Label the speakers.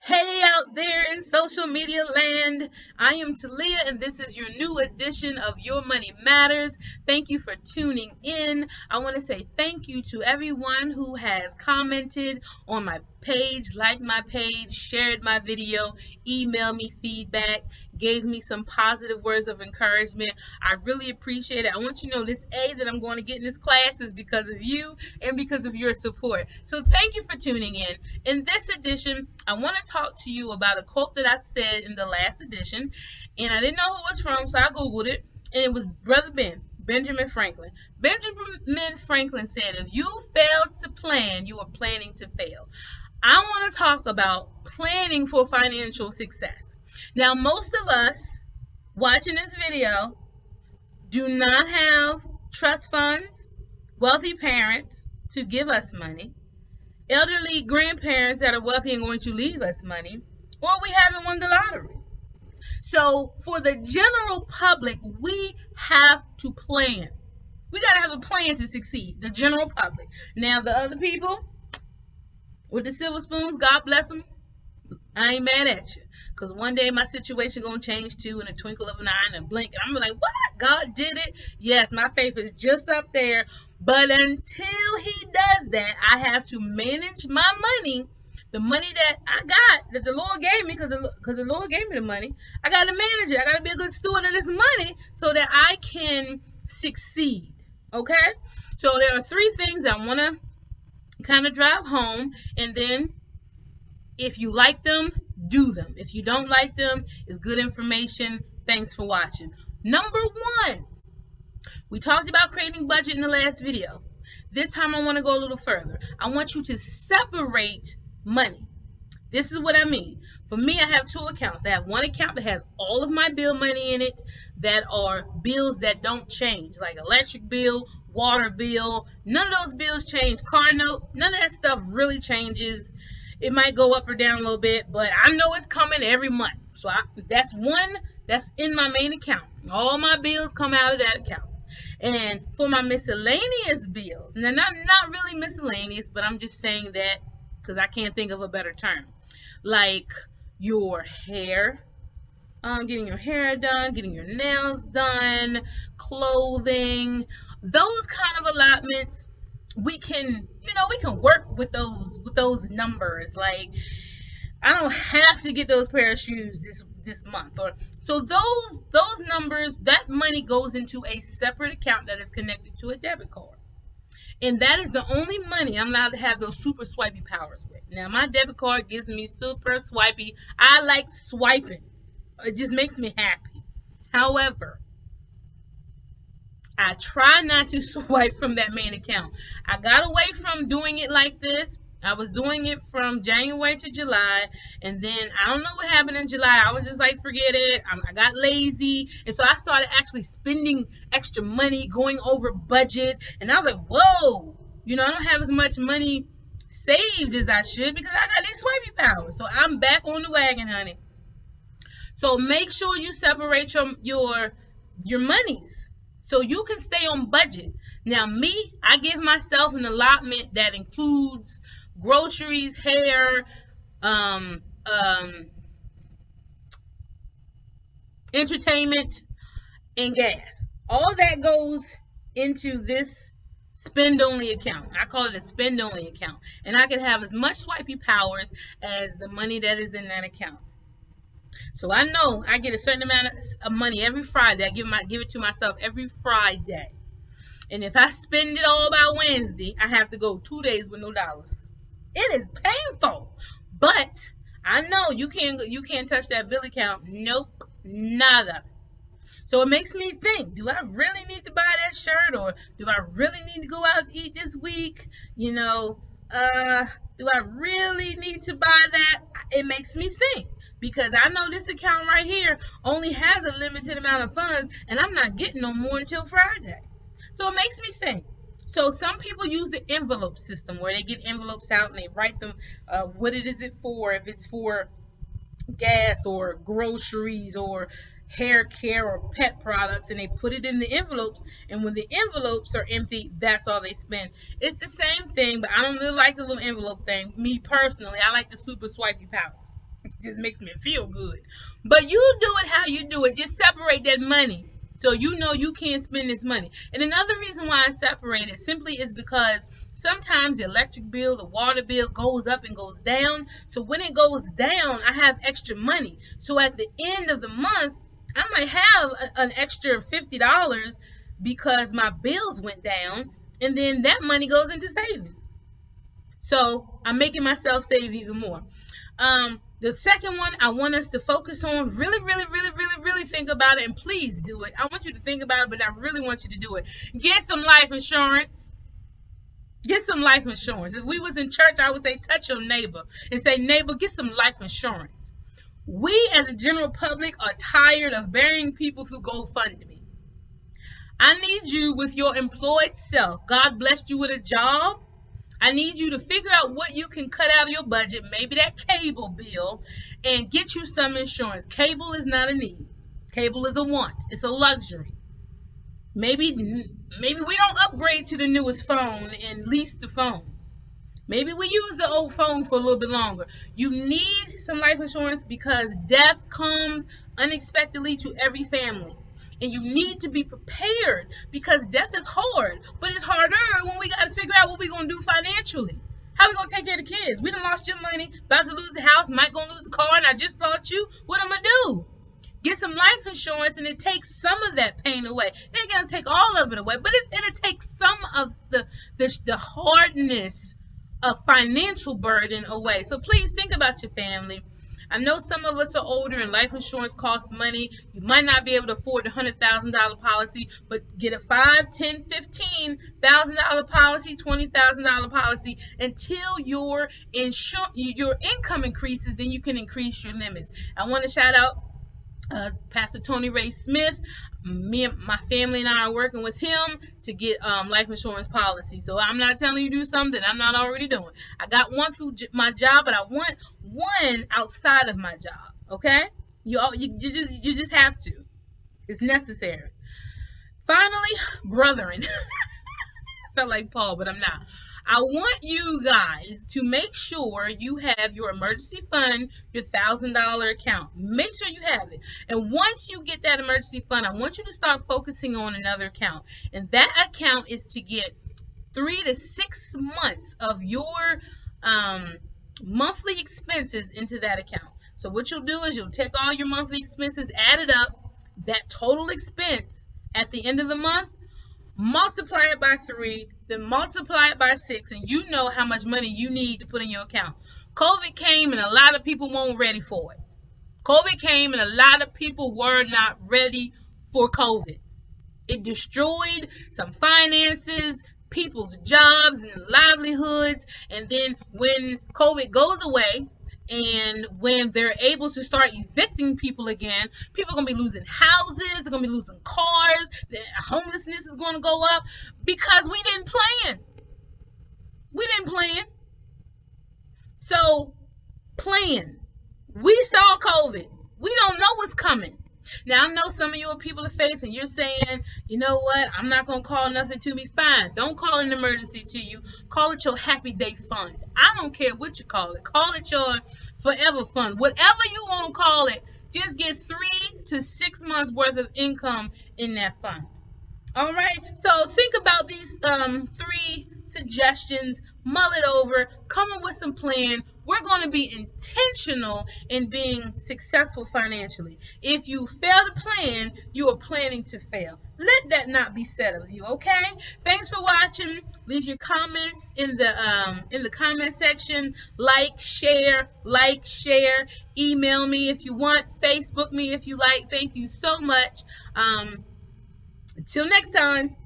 Speaker 1: Hey out there in social media land, I am Talia and this is your new edition of Your Money Matters. Thank you for tuning in. I want to say thank you to everyone who has commented on my page, liked my page, shared my video, emailed me feedback, gave me some positive words of encouragement. I really appreciate it. I want you to know this A that I'm going to get in this class is because of you and because of your support. So thank you for tuning in. In this edition, I want to talk to you about a quote that I said in the last edition, and I didn't know who it was from, so I Googled it, and it was Brother Benjamin Franklin. Benjamin Franklin said, if you fail to plan, you are planning to fail. I want to talk about planning for financial success. Now, most of us watching this video do not have trust funds, wealthy parents to give us money, elderly grandparents that are wealthy and going to leave us money, or we haven't won the lottery. So for the general public, we have to plan. We got to have a plan to succeed, the general public. Now, the other people with the silver spoons, God bless them, I ain't mad at you. Because one day my situation going to change too in a twinkle of an eye and a blink. And I'm like, what? God did it? Yes, my faith is just up there. But until he does that, I have to manage my money, the money that I got, that the Lord gave me, because the Lord gave me the money. I got to manage it. I got to be a good steward of this money so that I can succeed. Okay? So there are three things I want to kind of drive home. And then if you like them, do them. If you don't like them, it's good information. Thanks for watching. Number one, we talked about creating budget in the last video. This time I want to go a little further. I want you to separate money. This is what I mean. For me, I have two accounts. I have one account that has all of my bill money in it that are bills that don't change, like electric bill, water bill. None of those bills change. Car note, none of that stuff really changes. It might go up or down a little bit, but I know it's coming every month. So that's one that's in my main account. All my bills come out of that account. And for my miscellaneous bills, now not really miscellaneous, but I'm just saying that because I can't think of a better term. Like your hair, getting your hair done, getting your nails done, clothing, those kind of allotments, we can work with those numbers. Like, I don't have to get those pair of shoes this month, or so those numbers, that money goes into a separate account that is connected to a debit card. And that is the only money I'm allowed to have those super swipey powers with. Now, my debit card gives me super swipey. I like swiping. It just makes me happy. However, I try not to swipe from that main account. I got away from doing it like this. I was doing it from January to July, and then I don't know what happened in July. I was just like, forget it. I got lazy, and so I started actually spending extra money, going over budget, and I was like, whoa, I don't have as much money saved as I should because I got these swipey powers. So I'm back on the wagon, honey. So make sure you separate your monies so you can stay on budget. Now, me, I give myself an allotment that includes groceries, hair, entertainment, and gas. All that goes into this spend only account. I call it a spend only account. And I can have as much swipey powers as the money that is in that account. So I know I get a certain amount of money every Friday. I give it to myself every Friday. And if I spend it all by Wednesday, I have to go 2 days with no dollars. It is painful. But I know you can't touch that bill account. Nope, nada. So it makes me think, do I really need to buy that shirt, or do I really need to go out and eat this week? Do I really need to buy that? It makes me think. Because I know this account right here only has a limited amount of funds, and I'm not getting no more until Friday. So it makes me think. So some people use the envelope system where they get envelopes out and they write them what it is for, if it's for gas or groceries or hair care or pet products, and they put it in the envelopes, and when the envelopes are empty, that's all they spend. It's the same thing, but I don't really like the little envelope thing. Me personally, I like the super swipey powers. just makes me feel good. But you do it how you do it. Just separate that money so you know you can't spend this money. And another reason why I separate it simply is because sometimes the electric bill, the water bill goes up and goes down. So when it goes down, I have extra money. So at the end of the month, I might have an extra $50 because my bills went down, and then that money goes into savings. So I'm making myself save even more. The second one I want us to focus on, really think about it, and please do it. I want you to think about it, but I really want you to do it. Get some life insurance. Get some life insurance. If we was in church, I would say touch your neighbor and say, neighbor, get some life insurance. We as a general public are tired of burying people through GoFundMe. I need you with your employed self. God blessed you with a job. I need you to figure out what you can cut out of your budget, maybe that cable bill, and get you some insurance. Cable is not a need. Cable is a want. It's a luxury. Maybe we don't upgrade to the newest phone and lease the phone. Maybe we use the old phone for a little bit longer. You need some life insurance because death comes unexpectedly to every family. And you need to be prepared because death is hard, but it's harder when we got to figure out what we're going to do financially. How we going to take care of the kids? We done lost your money, about to lose the house, might going to lose the car, and I just thought you, what am I going to do? Get some life insurance, and it takes some of that pain away. It ain't going to take all of it away, but it'll take some of the hardness of financial burden away. So please think about your family. I know some of us are older and life insurance costs money. You might not be able to afford a $100,000 policy, but get a $5,000, $10,000, $15,000 policy, $20,000 policy until your income increases. Then you can increase your limits. I want to shout out Pastor Tony Ray Smith. Me and my family and I are working with him to get life insurance policy. So I'm not telling you to do something I'm not already doing. I got one through my job, but I want one outside of my job. Okay? You just have to. It's necessary. Finally, brethren. I felt like Paul, but I'm not. I want you guys to make sure you have your emergency fund, your $1,000 account. Make sure you have it. And once you get that emergency fund, I want you to start focusing on another account. And that account is to get 3 to 6 months of your monthly expenses into that account. So what you'll do is you'll take all your monthly expenses, add it up, that total expense at the end of the month, multiply it by 3, then multiply it by 6, and you know how much money you need to put in your account. COVID came and a lot of people weren't ready for it. COVID came and a lot of people were not ready for COVID. It destroyed some finances, people's jobs and livelihoods, and then when COVID goes away, and when they're able to start evicting people again, people are going to be losing houses, they're going to be losing cars, the homelessness is going to go up because we didn't plan. We didn't plan. So, plan. We saw COVID. We don't know what's coming. Now, I know some of you are people of faith and you're saying, you know what, I'm not going to call nothing to me. Fine. Don't call an emergency to you. Call it your happy day fund. I don't care what you call it. Call it your forever fund. Whatever you want to call it, just get 3 to 6 months worth of income in that fund. All right? So think about these 3 suggestions, mull it over, come up with some plan. We're going to be intentional in being successful financially. If you fail to plan, you are planning to fail. Let that not be said of you, okay? Thanks for watching. Leave your comments in the comment section. Like, share. Email me if you want. Facebook me if you like. Thank you so much. Until next time.